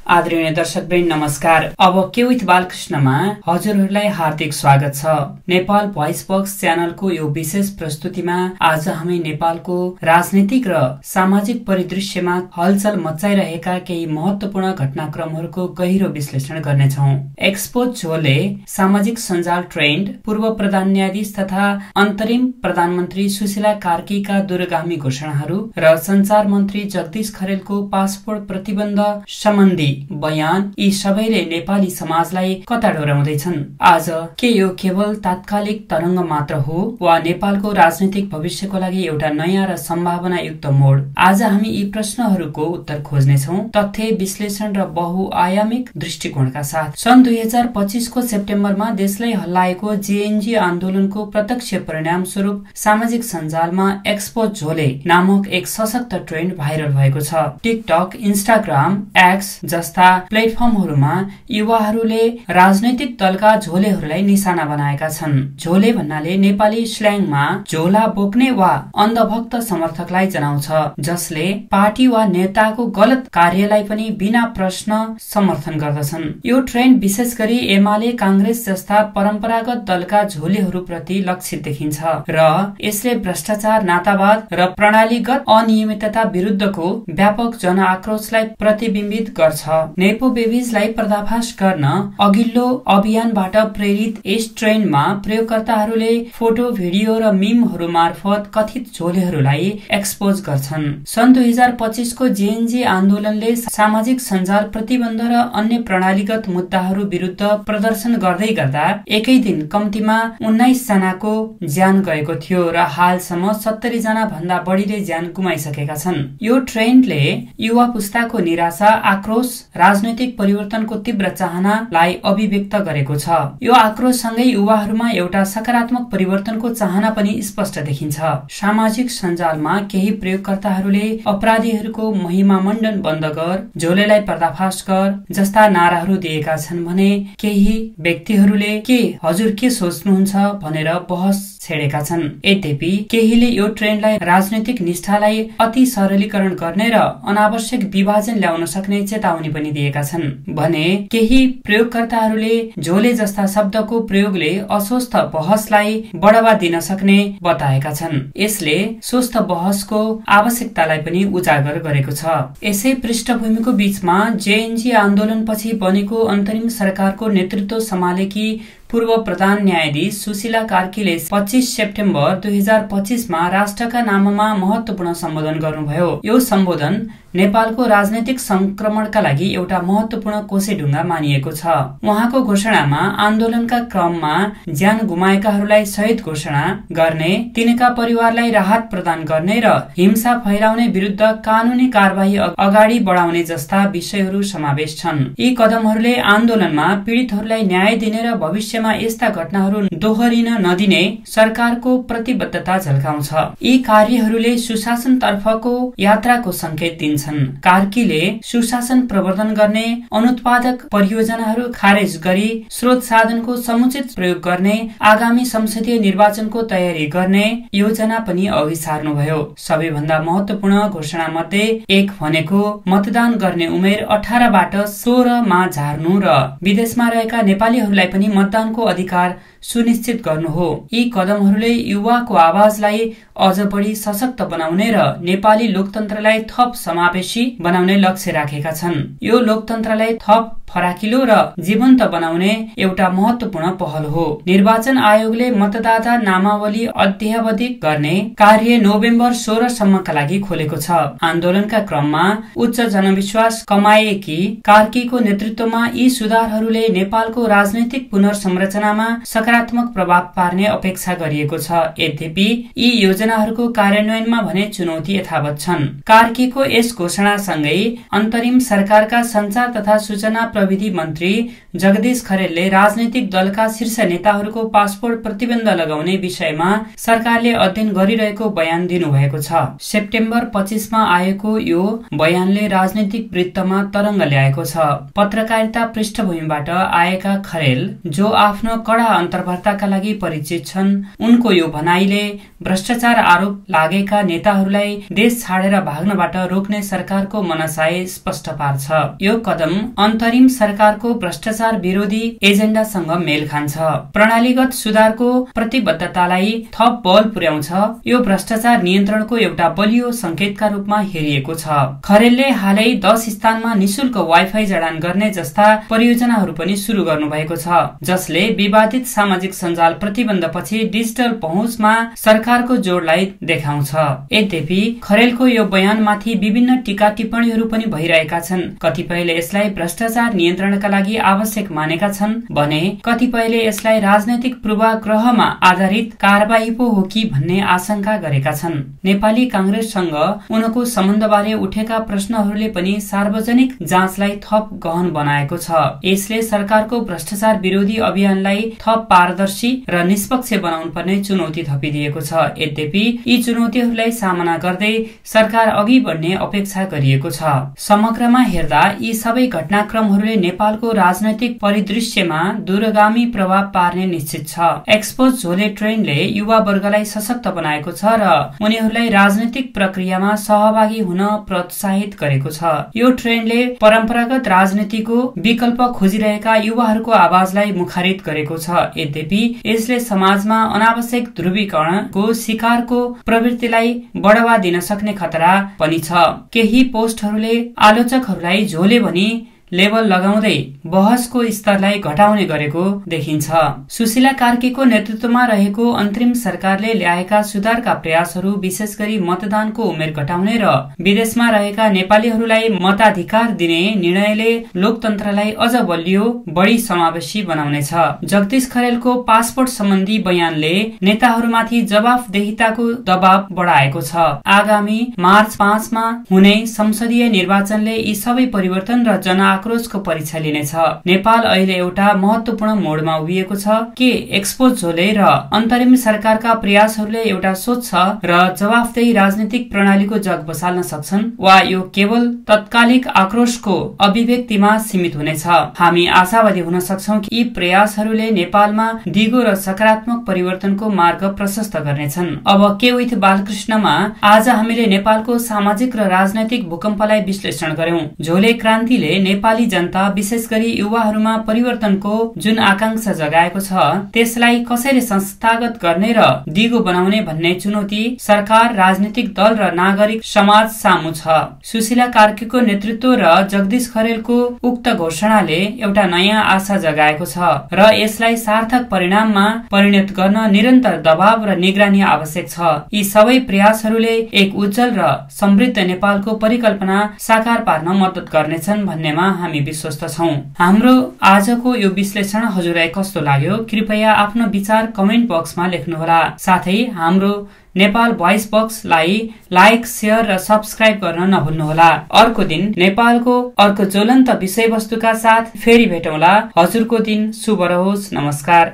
आदरणीय दर्शकवृन्द नमस्कार। अब के विथ बालकृष्णमा हजुरहरूलाई हार्दिक स्वागत छ। नेपाल भोइस बक्स च्यानलको यो विशेष प्रस्तुतिमा आज हामी नेपालको राजनीतिक र सामाजिक परिदृश्यमा हलचल मचाइरहेका केही महत्त्वपूर्ण घटनाक्रमहरूको गहिरो विश्लेषण गर्नेछौँ। एक्सपोज झोले सामाजिक सञ्जाल ट्रेन्ड, पूर्व प्रधान न्यायाधीश तथा अन्तरिम प्रधानमन्त्री सुशीला कार्कीका दूरगामी घोषणाहरू र सञ्चार मन्त्री जगदीश खरेलको पासपोर्ट प्रतिबन्ध सम्बन्धी बयान, यी सबैले नेपाली समाजलाई कता डोर्याउँदैछन्। आज के यो केवल तात्कालिक तरंग मात्र हो वा नेपालको राजनीतिक भविष्यको लागि एउटा नयाँ र सम्भावनायुक्त मोड? आज हामी यी प्रश्नहरूको उत्तर खोज्नेछौँ, तथ्य विश्लेषण र बहुआयामिक दृष्टिकोणका साथ। सन् 2025 को सेप्टेम्बरमा देशलाई हल्लाएको जेएनजी आन्दोलनको प्रत्यक्ष परिणाम स्वरूप सामाजिक सञ्जालमा एक्सपोज झोले नामक एक सशक्त ट्रेन्ड भाइरल भएको छ। टिकटक, इन्स्टाग्राम, एक्स जस्ता प्लेटफर्महरूमा युवाहरूले राजनैतिक दलका झोलेहरूलाई निशाना बनाएका छन्। झोले भन्नाले नेपाली स्ल्याङमा झोला बोक्ने वा अन्धभक्त समर्थकलाई जनाउँछ, जसले पार्टी वा नेताको गलत कार्यलाई पनि बिना प्रश्न समर्थन गर्दछन्। यो ट्रेन्ड विशेष गरी एमाले, कांग्रेस जस्ता परम्परागत दलका झोलेहरू प्रति लक्षित देखिन्छ र यसले भ्रष्टाचार, नातावाद र प्रणालीगत अनियमितता विरुद्धको व्यापक जनआक्रोशलाई प्रतिबिम्बित गर्छ। नेपो बेबिजलाई पर्दाफाश गर्न अघिल्लो अभियानबाट प्रेरित यस ट्रेन्डमा प्रयोगकर्ताहरूले फोटो, भिडियो र मिमहरू मार्फत कथित झोलेहरूलाई एक्सपोज गर्छन्। सन् 2025 को जेएनजी आन्दोलनले सामाजिक सञ्जाल प्रतिबन्ध र अन्य प्रणालीगत मुद्दाहरू विरुद्ध प्रदर्शन गर्दै गर्दा एकै दिन कम्तीमा 19 जनाको ज्यान गएको थियो र हालसम्म 70 जना भन्दा बढीले ज्यान गुमाइसकेका छन्। यो ट्रेन्डले युवा पुस्ताको निराशा, आक्रोश, राजनैतिक परिवर्तनको तीव्र चाहनालाई अभिव्यक्त गरेको छ। यो आक्रोशसँगै युवाहरूमा एउटा सकारात्मक परिवर्तनको चाहना पनि स्पष्ट देखिन्छ। सामाजिक सञ्जालमा केही प्रयोगकर्ताहरूले अपराधीहरूको महिमा मण्डन बन्द गर, झोलेलाई पर्दाफाश कर जस्ता नाराहरू दिएका छन् भने केही व्यक्तिहरूले के हजुर के सोच्नुहुन्छ भनेर बहस छेडेका छन्। यद्यपि केहीले यो ट्रेन्डलाई राजनैतिक निष्ठालाई अति सरलीकरण गर्ने र अनावश्यक विभाजन ल्याउन सक्ने चेतावनी पनि दिएका छन् भने केही प्रयोगकर्ताहरूले झोले जस्ता शब्दको प्रयोगले अस्वस्थ बहसलाई बढावा दिन सक्ने बताएका छन्। यसले स्वस्थ बहसको आवश्यकतालाई पनि उजागर गरेको छ। यसै पृष्ठभूमिको बीचमा जेएनजी आन्दोलनपछि बनेको अन्तरिम सरकारको नेतृत्व सम्हालेकी पूर्व प्रधान न्यायाधीश सुशीला कार्कीले 25 सेप्टेम्बर 2025 मा राष्ट्रका नाममा महत्वपूर्ण सम्बोधन गर्नुभयो। यो सम्बोधन नेपालको राजनैतिक संक्रमणका लागि एउटा महत्वपूर्ण कोसेढुङ्गा मानिएको छ। उहाँको घोषणामा आन्दोलनका क्रममा ज्यान गुमाएकाहरूलाई शहीद घोषणा गर्ने, तिनका परिवारलाई राहत प्रदान गर्ने र हिंसा फैलाउने विरुद्ध कानूनी कारबाही अगाडि बढाउने जस्ता विषयहरू समावेश छन्। यी कदमहरूले आन्दोलनमा पीडितहरूलाई न्याय दिने र भविष्यमा यस्ता घटनाहरू दोहोरिन नदिने सरकारको प्रतिबद्धता झल्काउँछ। यी कार्यहरूले सुशासन तर्फको यात्राको संकेत दिन्छ। कार्कीले सुशासन प्रवर्धन गर्ने, अनुत्पादक परियोजनाहरू खारेज गरी स्रोत साधनको समुचित प्रयोग गर्ने, आगामी संसदीय निर्वाचनको तयारी गर्ने योजना पनि अघि सार्नुभयो। सबैभन्दा महत्वपूर्ण घोषणा मध्ये एक भनेको मतदान गर्ने उमेर 18 बाट 16 मा झार्नु र विदेशमा रहेका नेपालीहरूलाई पनि मतदानको अधिकार सुनिश्चित गर्नु हो। यी कदमहरूले युवाको आवाजलाई अझ बढी सशक्त बनाउने र नेपाली लोकतन्त्रलाई थप समावेशी बनाउने लक्ष्य राखेका छन्। यो लोकतन्त्रलाई थप फराकिलो र जीवन्त बनाउने एउटा महत्वपूर्ण पहल हो। निर्वाचन आयोगले मतदाता नामावली अद्यावधिक गर्ने कार्य नोभेम्बर 16 सम्मका लागि खोलेको छ। आन्दोलनका क्रममा उच्च जनविश्वास कमाएकी कार्कीको नेतृत्वमा यी सुधारहरूले नेपालको राजनैतिक पुनर्संरचनामा सकारात्मक प्रभाव पार्ने अपेक्षा गरिएको छ। यद्यपि यी योजनाहरूको कार्यान्वयनमा भने चुनौती यथावत छन्। कार्कीको यस घोषणासँगै अन्तरिम सरकारका सञ्चार तथा सूचना प्रविधि मन्त्री जगदीश खरेलले राजनैतिक दलका शीर्ष नेताहरूको पासपोर्ट प्रतिबन्ध लगाउने विषयमा सरकारले अध्ययन गरिरहेको बयान दिनुभएको छ। सेप्टेम्बर 25 मा आएको यो बयानले राजनैतिक वृत्तमा तरंग ल्याएको छ। पत्रकारिता पृष्ठभूमिबाट आएका खरेल, जो आफ्नो कड़ा अन्तर्वार्ताका लागि परिचित छन्, उनको यो भनाइले भ्रष्टाचार आरोप लागेका नेताहरूलाई देश छाडेर भाग्नबाट रोक्ने सरकारको मनसाय स्पष्ट पार्छ। यो कदम अन्तरिम सरकारको भ्रष्टाचार विरोधी एजेन्डासँग मेल खान्छ, प्रणालीगत सुधारको प्रतिबद्धतालाई थप बल पुर्याउँछ। यो भ्रष्टाचार नियन्त्रणको एउटा बलियो संकेतका रूपमा हेरिएको छ। खरेलले हालै 10 स्थानमा निशुल्क वाइफाई जडान गर्ने जस्ता परियोजनाहरू पनि सुरु गर्नु भएको छ, जसले विवादित सामाजिक सञ्जाल प्रतिबन्धपछि डिजिटल पहुँचमा सरकारको जोडलाई देखाउँछ। यद्यपि खरेलको यो बयानमाथि विभिन्न टीका टिप्पणीहरू पनि भइरहेका छन्। कतिपयले यसलाई भ्रष्टाचार नियन्त्रणका लागि आवश्यक मानेका छन् भने कतिपयले यसलाई राजनैतिक पूर्वाग्रहमा आधारित कारबाही पो हो कि भन्ने आशंका गरेका छन्। नेपाली कांग्रेससँग उनको सम्बन्धबारे उठेका प्रश्नहरूले पनि सार्वजनिक जाँचलाई थप गहन बनाएको छ। यसले सरकारको भ्रष्टाचार विरोधी अभियानलाई थप पारदर्शी र निष्पक्ष बनाउनु पर्ने चुनौती थपिदिएको छ। यद्यपि यी चुनौतीहरूलाई सामना गर्दै सरकार अघि बढ्ने अपेक्षा गरिएको छ। समग्रमा हेर्दा यी सबै घटनाक्रमहरूले नेपालको राजनैतिक परिदृश्यमा दूरगामी प्रभाव पार्ने निश्चित छ। एक्सपोज झोले ट्रेनले युवा वर्गलाई सशक्त बनाएको छ र उनीहरूलाई राजनैतिक प्रक्रियामा सहभागी हुन प्रोत्साहित गरेको छ। यो ट्रेनले परम्परागत राजनीतिको विकल्प खोजिरहेका युवाहरूको आवाजलाई मुखारित गरेको छ। यद्यपि यसले समाजमा अनावश्यक ध्रुवीकरणको शिकारको प्रवृत्तिलाई बढावा दिन सक्ने खतरा पनि छ। केही पोस्टहरूले आलोचकहरूलाई झोले भनी लेबल लगाउँदै बहसको स्तरलाई घटाउने गरेको देखिन्छ। सुशीला कार्कीको नेतृत्वमा रहेको अन्तरिम सरकारले ल्याएका सुधारका प्रयासहरू विशेष गरी मतदानको उमेर घटाउने र विदेशमा रहेका नेपालीहरूलाई मताधिकार दिने निर्णयले लोकतन्त्रलाई अझ बलियो, बढी समावेशी बनाउनेछ। जगदीश खरेलको पासपोर्ट सम्बन्धी बयानले नेताहरूमाथि जवाफदेहिताको दबाव बढाएको छ। आगामी मार्च 5 मा हुने संसदीय निर्वाचनले यी सबै परिवर्तन र जनआक्रोशको परीक्षा लिनेछ। नेपाल अहिले एउटा महत्वपूर्ण मोडमा उभिएको छ। के एक्सपोज झोले र अन्तरिम सरकारका प्रयासहरूले एउटा स्वच्छ र जवाफदेही राजनीतिक प्रणालीको जग बसाल्न सक्छन् वा यो केवल तत्कालिक आक्रोशको अभिव्यक्तिमा सीमित हुनेछ? हामी आशावादी हुन सक्छौं कि यी प्रयासहरूले नेपालमा दिगो र सकारात्मक परिवर्तनको मार्ग प्रशस्त गर्नेछन्। अब के विथ बालकृष्णमा आज हामीले नेपालको सामाजिक र राजनैतिक भूकम्पलाई विश्लेषण गर्यौं। झोले क्रान्तिले नेपाली जनता विशेष गरी युवाहरूमा परिवर्तनको जुन आकांक्षा जगाएको छ त्यसलाई कसरी संस्थागत गर्ने र दिगो बनाउने भन्ने चुनौती सरकार, राजनीतिक दल र नागरिक समाज सामु छ। सुशीला कार्कीको नेतृत्व र जगदीश खरेलको उक्त घोषणाले एउटा नयाँ आशा जगाएको छ र यसलाई सार्थक परिणाममा परिणत गर्न निरन्तर दबाव र निगरानी आवश्यक छ। यी सबै प्रयासहरूले एक उज्जवल र समृद्ध नेपालको परिकल्पना साकार पार्न मद्दत गर्नेछन् भन्नेमा हामी विश्वस्त छौं। हाम्रो आजको यो विश्लेषण हजुरलाई कस्तो लाग्यो? कृपया आफ्नो विचार कमेन्ट बक्समा लेख्नुहोला। साथै हाम्रो नेपाल भोइस बक्सलाई लाइक, शेयर र सब्स्क्राइब गर्न नभुल्नुहोला। अर्को दिन नेपालको अर्को ज्वलन्त विषयवस्तुका साथ फेरि भेटौँला। हजुरको दिन शुभ रहोस्। नमस्कार।